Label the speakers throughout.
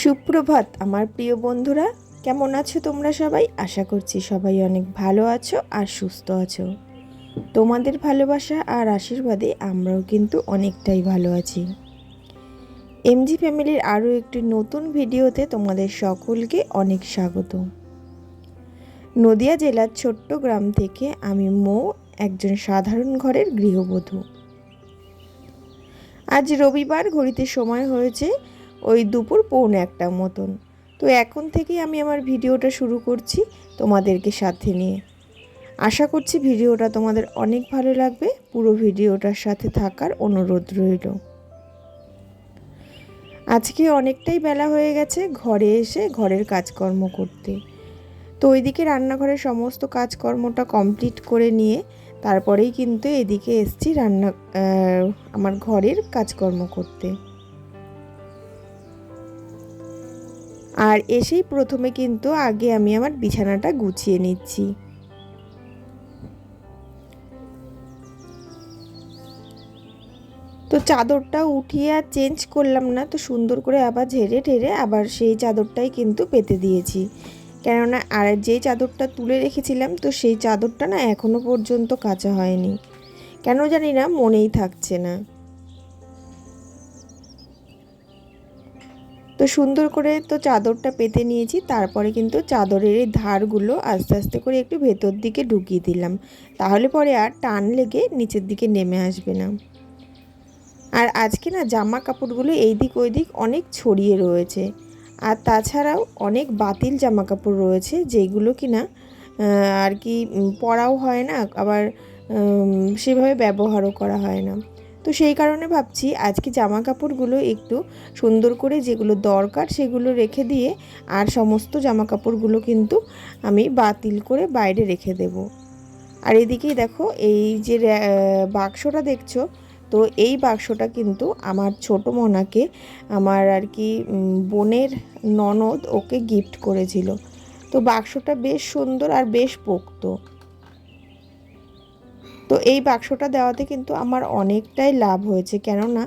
Speaker 1: সুপ্রভাত আমার প্রিয় বন্ধুরা, কেমন আছো তোমরা সবাই? আশা করছি সবাই অনেক ভালো আছো আর সুস্থ আছো। তোমাদের ভালোবাসা আর আশীর্বাদে আমরাও কিন্তু অনেকটাই ভালো আছি। এমজি ফ্যামিলির আরও একটি নতুন ভিডিওতে তোমাদের সকলকে অনেক স্বাগত। নদিয়া জেলার ছোট্ট গ্রাম থেকে আমি মৌ, একজন সাধারণ ঘরের গৃহবধূ। আজ রবিবার, ঘড়িতে সময় হয়েছে ওই দুপুর 1:45 মতন। তো এখন থেকেই আমি আমার ভিডিওটা শুরু করছি তোমাদেরকে সাথে নিয়ে। আশা করছি ভিডিওটা তোমাদের অনেক ভালো লাগবে। পুরো ভিডিওটার সাথে থাকার অনুরোধ রইল। আজকে অনেকটাই বেলা হয়ে গেছে ঘরে এসে ঘরের কাজকর্ম করতে। তো ওইদিকে রান্নাঘরের সমস্ত কাজকর্মটা কমপ্লিট করে নিয়ে তারপরেই কিন্তু এদিকে এসছি আমার ঘরের কাজকর্ম করতে। আর এসেই প্রথমে কিন্তু আগে আমি আমার বিছানাটা গুছিয়ে নিচ্ছি। তো চাদরটা উঠিয়ে আর চেঞ্জ করলাম না, তো সুন্দর করে আবার ঝেড়ে ঠেড়ে আবার সেই চাদরটাই কিন্তু পেতে দিয়েছি। কেননা আর যেই চাদরটা তুলে রেখেছিলাম, তো সেই চাদরটা না এখনো পর্যন্ত কাচা হয়নি, কেন জানি না, মনেই থাকছে না। তো সুন্দর করে তো চাদরটা পেতে নিয়েছি। তারপরে কিন্তু চাদরের এই ধারগুলো আস্তে আস্তে করে একটু ভেতর দিকে ঢুকিয়ে দিলাম, তাহলে পরে আর টান লেগে নিচের দিকে নেমে আসবে না। আর আজকে না জামা কাপড়গুলো এই দিক ওই দিক অনেক ছড়িয়ে রয়েছে। আর তাছাড়াও অনেক বাতিল জামা কাপড় রয়েছে, যেগুলো কিনা আর কি পরাও হয় না, আবার সেভাবে ব্যবহারও করা হয় না। তো সেই কারণে ভাবছি আজকে জামা কাপড়গুলো একটু সুন্দর করে যেগুলো দরকার সেগুলো রেখে দিয়ে আর সমস্ত জামা কাপড়গুলো কিন্তু আমি বাতিল করে বাইরে রেখে দেব। আর এদিকেই দেখো এই যে বাক্সটা দেখছো, তো এই বাক্সটা কিন্তু আমার ছোট মোনাকে আমার আর কি বোনের ননদ ওকে গিফট করেছিল। তো বাক্সটা বেশ সুন্দর আর বেশ পোক্ত। তো এই বাক্সটা দেওয়াতে কিন্তু আমার অনেকটাই লাভ হয়েছে, কেননা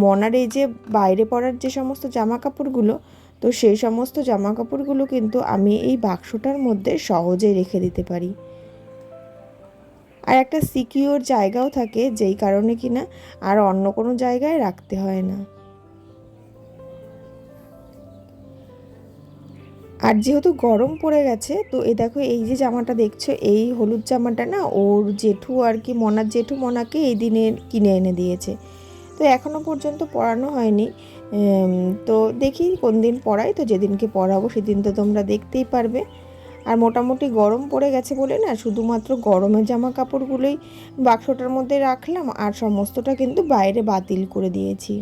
Speaker 1: মনার এই যে বাইরে পরার যে সমস্ত জামা কাপড়গুলো, তো সেই সমস্ত জামা কাপড়গুলো কিন্তু আমি এই বাক্সটার মধ্যে সহজেই রেখে দিতে পারি। আর একটা সিকিউর জায়গাও থাকে, যেই কারণে কিনা আর অন্য কোনো জায়গায় রাখতে হয় না। আর যেহেতু গরম পড়ে গেছে, তো এই দেখো এই যে জামাটা দেখছো, এই হলুদ জামাটা না ওর জেঠু আর কি মনার জেঠু মনাকে এই দিনে কিনে এনে দিয়েছে। তো এখনও পর্যন্ত পরানো হয়নি। তো দেখি কোন দিন পরাই, তো যেদিনকে পরাবো সেদিন তো তোমরা দেখতেই পারবে। আর মোটামুটি গরম পড়ে গেছে বলে না শুধুমাত্র গরমের জামা কাপড়গুলোই বাক্সটার মধ্যে রাখলাম, আর সমস্তটা কিন্তু বাইরে বাতিল করে দিয়েছি।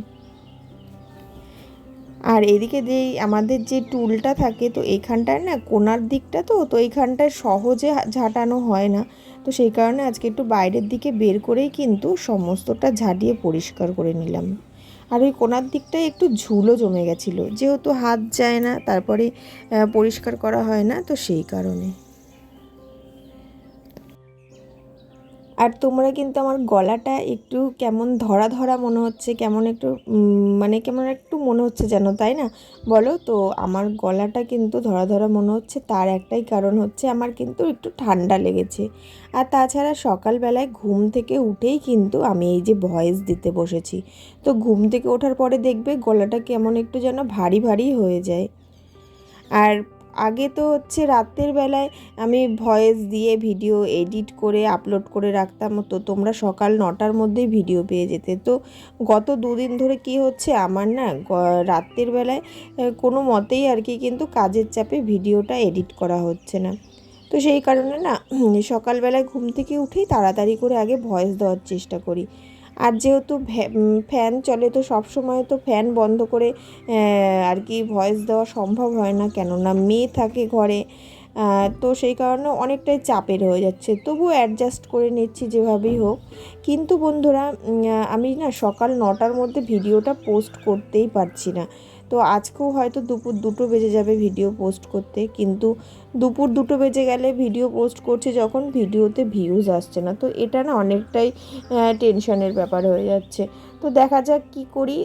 Speaker 1: আর এদিকে যেই আমাদের যে টুলটা থাকে, তো এইখানটায় না কোনার দিকটা, তো এইখানটায় সহজে ঝাঁটানো হয় না। তো সেই কারণে আজকে একটু বাইরের দিকে বের করেই কিন্তু সমস্তটা ঝাঁটিয়ে পরিষ্কার করে নিলাম। আর ওই কোনার দিকটায় একটু ঝুলও জমে গেছিলো, যেহেতু হাত যায় না, তারপরে পরিষ্কার করা হয় না, তো সেই কারণে। আর তোমরা কিন্তু আমার গলাটা একটু কেমন ধরা ধরা মনে হচ্ছে, কেমন একটু মানে কেমন একটু মনে হচ্ছে যেন, তাই না বলো? তো আমার গলাটা কিন্তু ধরা ধরা মনে হচ্ছে, তার একটাই কারণ হচ্ছে আমার কিন্তু একটু ঠান্ডা লেগেছে। আর তাছাড়া সকালবেলায় ঘুম থেকে উঠেই কিন্তু আমি এই যে ভয়েস দিতে বসেছি, তো ঘুম থেকে ওঠার পরে দেখবে গলাটা কেমন একটু যেন ভারী ভারী হয়ে যায়। আর আগে তো হচ্ছে রাতের বেলায় আমি ভয়েস দিয়ে ভিডিও এডিট করে আপলোড করে রাখতাম, তো তোমরা সকাল 9টার মধ্যেই ভিডিও পেয়ে যেতে। তো গত 2 দিন ধরে কি হচ্ছে আমার না, রাতের বেলায় কোনো মতেই আর কি কিন্তু কাজের চাপে ভিডিওটা এডিট করা হচ্ছে না। তো সেই কারণে না সকালবেলায় ঘুম থেকে উঠেই তাড়াতাড়ি করে আগে ভয়েস দেওয়ার চেষ্টা করি। আর যেহেতু ফ্যান চলে, তো সব সময় তো ফ্যান বন্ধ করে আর কি ভয়েস দেওয়া সম্ভব হয় না, কেননা মেয়ে থাকে ঘরে। তো সেই কারণে অনেকটাই চাপের হয়ে যাচ্ছে, তবু অ্যাডজাস্ট করে নিচ্ছি যেভাবেই হোক। কিন্তু বন্ধুরা, আমি না সকাল 9টার মধ্যে ভিডিওটা পোস্ট করতেই পারছি না। তো আজকেও হয়তো দুপুর 2টো বেজে যাবে ভিডিও পোস্ট করতে, কিন্তু দুপুর 2টো বেজে গেলে ভিডিও পোস্ট করছে যখন ভিডিওতে ভিউজ আসছে না, তো এটা না অনেকটাই টেনশনের ব্যাপার হয়ে যাচ্ছে। তো দেখা যাক কী করি।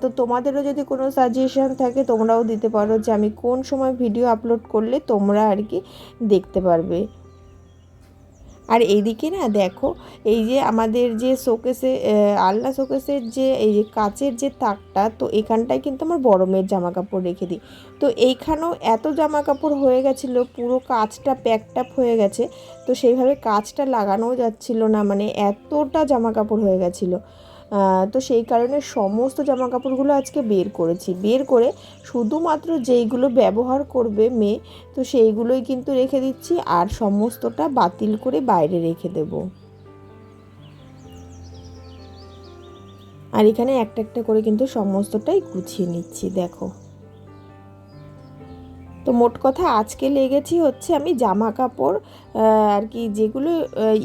Speaker 1: তো তোমাদেরও যদি কোনো সাজেশন থাকে তোমরাও দিতে পারো যে আমি কোন সময় ভিডিও আপলোড করলে তোমরা আর কি দেখতে পারবে। আর এইদিকে না দেখো, এই যে আমাদের যে শোকেসে আলনা শোকেসের যে এই যে কাচের যে তাকটা, তো এখানটায় কিন্তু আমার বড় মেয়ের জামা কাপড় রেখে দিই। তো এইখানেও এত জামা কাপড় হয়ে গেছিলো, পুরো কাচটা প্যাকটাপ হয়ে গেছে, তো সেইভাবে কাচটা লাগানোও যাচ্ছিল না, মানে এতটা জামা কাপড় হয়ে গেছিলো। তো সেই কারণে সমস্ত জামা কাপড়গুলো আজকে বের করেছি, বের করে শুধুমাত্র যেইগুলো ব্যবহার করবে মেয়ে, তো সেইগুলোই কিন্তু রেখে দিচ্ছি, আর সমস্তটা বাতিল করে বাইরে রেখে দেব। আর এখানে একটা একটা করে কিন্তু সমস্তটাই গুছিয়ে নিচ্ছি, দেখো। তো মোট কথা আজকে লেগেছি হচ্ছে আমি জামা কাপড় আর কি যেগুলো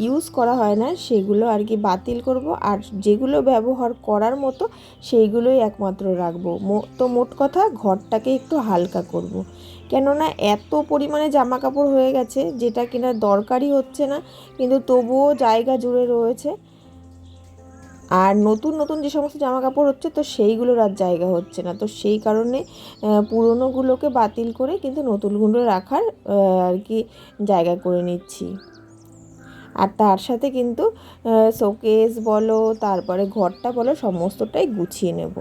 Speaker 1: ইউজ করা হয় না সেগুলো আর কি বাতিল করব, আর যেগুলো ব্যবহার করার মতো সেইগুলোই একমাত্র রাখবো। তো মোট কথা ঘরটাকে একটু হালকা করব। কেননা এত পরিমাণে জামা কাপড় হয়ে গেছে যেটা কিনা দরকারই হচ্ছে না, কিন্তু তবুও জায়গা জুড়ে রয়েছে। আর নতুন নতুন যে সমস্ত জামা কাপড় হচ্ছে তো সেইগুলোর আর জায়গা হচ্ছে না, তো সেই কারণে পুরনোগুলোকে বাতিল করে কিন্তু নতুনগুলো রাখার আর কি জায়গা করে নিচ্ছি। আর তার সাথে কিন্তু শোকেস বলো, তারপরে ঘরটা বলো, সমস্তটাই গুছিয়ে নেব।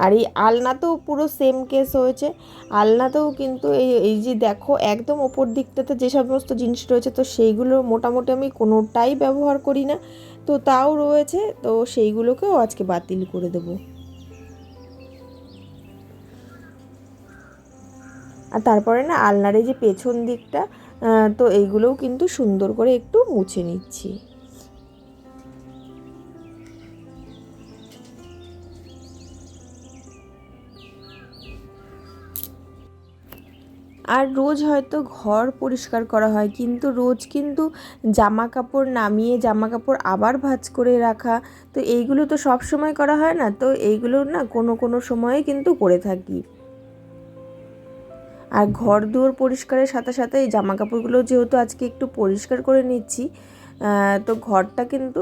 Speaker 1: আর এই আলনাতেও পুরো সেম কেস হয়েছে। আলনাতেও কিন্তু এই যে দেখো একদম ওপর দিকটাতে যে সমস্ত জিনিস রয়েছে তো সেইগুলো মোটামুটি আমি কোনোটাই ব্যবহার করি না, তো তাও রয়েছে, তো সেইগুলোকেও আজকে বাতিল করে দেব। আর তারপরে না আলনার এই যে পেছন দিকটা, তো এইগুলোও কিন্তু সুন্দর করে একটু মুছে নিচ্ছি। আর রোজ হয়তো ঘর পরিষ্কার করা হয়, কিন্তু রোজ কিন্তু জামা কাপড় নামিয়ে জামা কাপড় আবার ভাঁজ করে রাখা, তো এইগুলো তো সব সময় করা হয় না, তো এইগুলো না কোনো কোনো সময়ে কিন্তু করে থাকি। আর ঘর দুয়ার পরিষ্কারের সাথে সাথে এই জামা কাপড়গুলো যেহেতু আজকে একটু পরিষ্কার করে নিচ্ছি, তো ঘরটা কিন্তু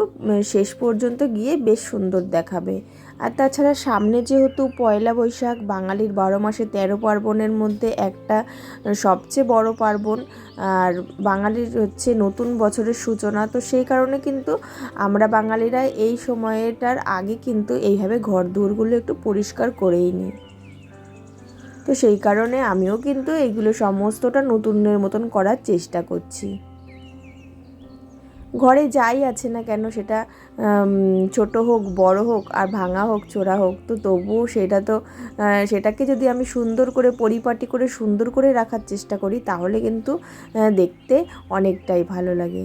Speaker 1: শেষ পর্যন্ত গিয়ে বেশ সুন্দর দেখাবে। আর তাছাড়া সামনে যেহেতু পয়লা বৈশাখ, বাঙালির 12 মাসে 13 পার্বণের মধ্যে একটা সবচেয়ে বড় পার্বণ, আর বাঙালির হচ্ছে নতুন বছরের সূচনা, তো সেই কারণে কিন্তু আমরা বাঙালিরা এই সময়টার আগে কিন্তু এইভাবে ঘর দুয়ারগুলো একটু পরিষ্কার করেই নিই। তো সেই কারণে আমিও কিন্তু এইগুলো সমস্তটা নতুনের মতন করার চেষ্টা করছি। ঘরে যাই আছে না কেন, সেটা ছোট হোক বড় হোক আর ভাঙা হোক চোরা হোক, তো তবুও সেটাকে যদি আমি সুন্দর করে পরিপাটি করে সুন্দর করে রাখার চেষ্টা করি তাহলে কিন্তু দেখতে অনেকটাই ভালো লাগে।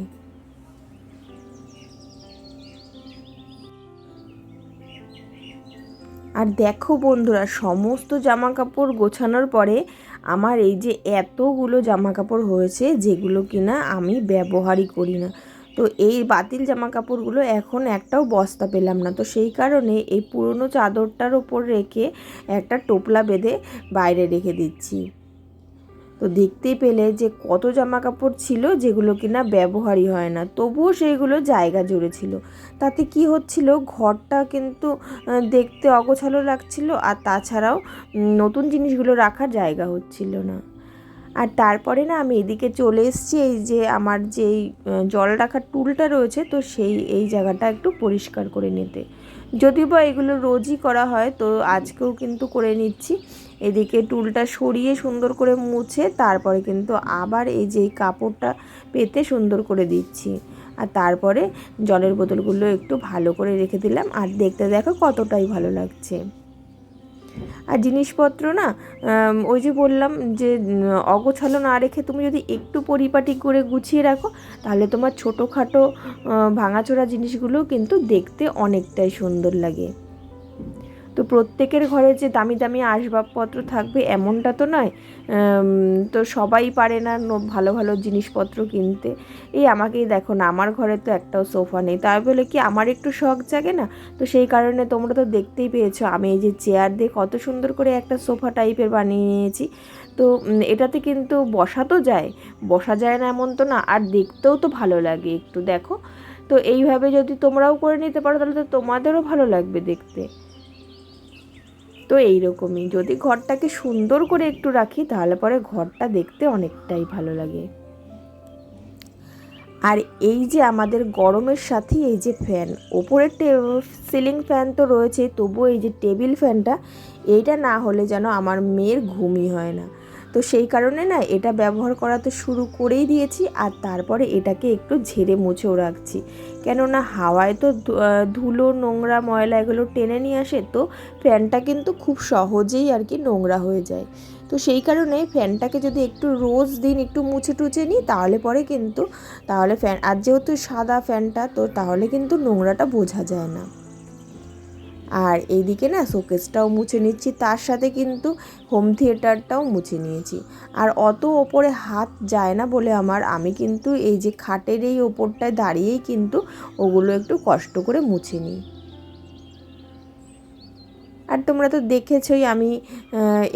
Speaker 1: আর দেখো বন্ধুরা, সমস্ত জামা কাপড় গোছানোর পরে আমার এই যে এতগুলো জামা কাপড় হয়েছে যেগুলো কিনা আমি ব্যবহারই করি না, তো এই বাতিল জামা কাপড়গুলো এখন একটাও বস্তা পেলাম না, তো সেই কারণে এই পুরনো চাদরটার ওপর রেখে একটা টোপলা বেঁধে বাইরে রেখে দিচ্ছি। তো দেখতেই পেলে যে কত জামা কাপড় ছিল যেগুলো কিনা ব্যবহারই হয় না, তবুও সেইগুলো জায়গা জুড়ে ছিল। তাতে কি হচ্ছিল, ঘরটা কিন্তু দেখতে অগোছালো লাগছিল, আর তাছাড়াও নতুন জিনিসগুলো রাখার জায়গা হচ্ছিল না। আর তারপরে না আমি এদিকে চলে এসেছি, এই যে আমার যেই জল রাখার টুলটা রয়েছে, তো এই জায়গাটা একটু পরিষ্কার করে নিতে। যদিও বা এগুলো রোজই করা হয়, তো আজকেও কিন্তু করে নিচ্ছি। এদিকে টুলটা সরিয়ে সুন্দর করে মুছে তারপরে কিন্তু আবার এই যে কাপড়টা পেতে সুন্দর করে দিচ্ছি। আর তারপরে জলের বোতলগুলো একটু ভালো করে রেখে দিলাম, আর দেখতে দেখো কতটাই ভালো লাগছে। আর জিনিসপত্র না ওই যে বললাম যে অগোছালো না রেখে তুমি যদি একটু পরিপাটি করে গুছিয়ে রাখো তাহলে তোমার ছোটোখাটো ভাঙাচোরা জিনিসগুলো কিন্তু দেখতে অনেকটাই সুন্দর লাগে। তো প্রত্যেকের ঘরে যে দামি দামি আসবাবপত্র থাকবে এমনটা তো নয়, তো সবাই পারে না ভালো ভালো জিনিসপত্র কিনতে। এই আমাকেই দেখো না, আমার ঘরে তো একটাও সোফা নেই, তাই বলে কি আমার একটু শখ জাগে না? তো সেই কারণে তোমরা তো দেখতেই পেয়েছো আমি এই যে চেয়ার দিয়ে কত সুন্দর করে একটা সোফা টাইপের বানিয়ে নিয়েছি। তো এটাতে কিন্তু বসা তো যায়, বসা যায় না এমন তো না, আর দেখতেও তো ভালো লাগে একটু, দেখো। তো এইভাবে যদি তোমরাও করে নিতে পারো তাহলে তো তোমাদেরও ভালো লাগবে দেখতে। তো এইরকমই যদি ঘরটাকে সুন্দর করে একটু রাখি তাহলে পরে ঘরটা দেখতে অনেকটাই ভালো লাগে। আর এই যে আমাদের গরমের সাথে এই যে ফ্যান, ওপরের সিলিং ফ্যান তো রয়েছে, তবুও এই যে টেবিল ফ্যানটা, এইটা না হলে যেন আমার মেয়ের ঘুমই হয় না। তো সেই কারণে না এটা ব্যবহার করা তো শুরু করেই দিয়েছি, আর তারপরে এটাকে একটু ঝেড়ে মুছেও রাখছি, কেননা হাওয়ায় তো ধুলো নোংরা ময়লা এগুলো টেনে নিয়ে আসে, তো ফ্যানটা কিন্তু খুব সহজেই আর কি নোংরা হয়ে যায়। তো সেই কারণে ফ্যানটাকে যদি একটু রোজ দিন একটু মুছে টুছে নিই তাহলে পরে কিন্তু, তাহলে ফ্যান, আর যেহেতু সাদা ফ্যানটা, তো তাহলে কিন্তু নোংরাটা বোঝা যায় না। আর এইদিকে না শোকেসটাও মুছে নিচ্ছি, তার সাথে কিন্তু হোম থিয়েটারটাও মুছে নিয়েছি। আর অত ওপরে হাত যায় না বলে আমি কিন্তু এই যে খাটের এই ওপরটায় দাঁড়িয়েই কিন্তু ওগুলো একটু কষ্ট করে মুছে নিই। আর তোমরা তো দেখেছই আমি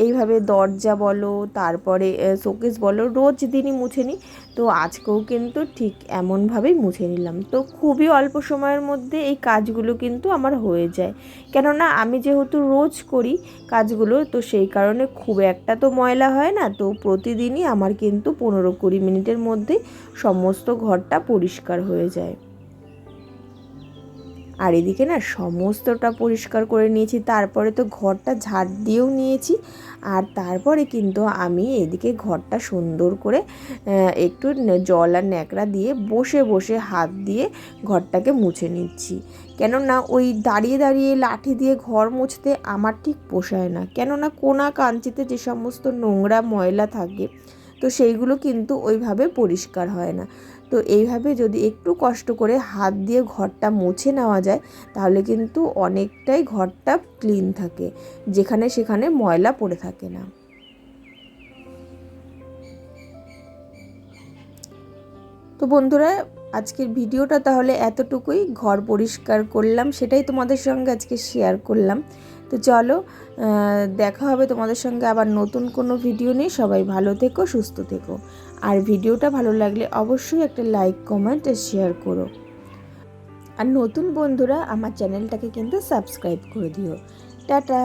Speaker 1: এইভাবে দরজা বলো তারপরে শোকেস বলো রোজ দিনই মুছে নিই। তো আজকেও কিন্তু ঠিক এমনভাবেই মুছে নিলাম। তো খুবই অল্প সময়ের মধ্যে এই কাজগুলো কিন্তু আমার হয়ে যায়, কেননা আমি যেহেতু রোজ করি কাজগুলো, তো সেই কারণে খুব একটা তো ময়লা হয় না। তো প্রতিদিনই আমার কিন্তু 15-20 মিনিটের মধ্যেই সমস্ত ঘরটা পরিষ্কার হয়ে যায়। আর এদিকে না সমস্তটা পরিষ্কার করে নিয়েছি, তারপরে তো ঘরটা ঝাড় দিয়েও নিয়েছি। আর তারপরে কিন্তু আমি এদিকে ঘরটা সুন্দর করে একটু জল আর ন্যাকড়া দিয়ে বসে বসে হাত দিয়ে ঘরটাকে মুছে নিচ্ছি, কেননা ওই দাঁড়িয়ে দাঁড়িয়ে লাঠি দিয়ে ঘর মুছতে আমার ঠিক পোষায় না, কেননা কোনা কাঞ্চিতে যে সমস্ত নোংরা ময়লা থাকে তো সেইগুলো কিন্তু ওইভাবে পরিষ্কার হয় না। তো এইভাবে যদি একটু কষ্ট করে হাত দিয়ে ঘরটা মুছে নেওয়া যায় তাহলে কিন্তু অনেকটাই ঘরটা ক্লিন থাকে, যেখানে সেখানে ময়লা পড়ে থাকে না। তো বন্ধুরা, আজকের ভিডিওটা তাহলে এতটুকুই, ঘর পরিষ্কার করলাম সেটাই তোমাদের সঙ্গে আজকে শেয়ার করলাম। তো চলো, দেখা হবে তোমাদের সঙ্গে আবার নতুন কোনো ভিডিও নিয়ে। সবাই ভালো থেকো, সুস্থ থেকো। আর ভিডিওটা ভালো লাগলে অবশ্যই একটা লাইক কমেন্ট আর শেয়ার করো। আর নতুন বন্ধুরা আমার চ্যানেলটাকে কিন্তু সাবস্ক্রাইব করে দিও। টাটা।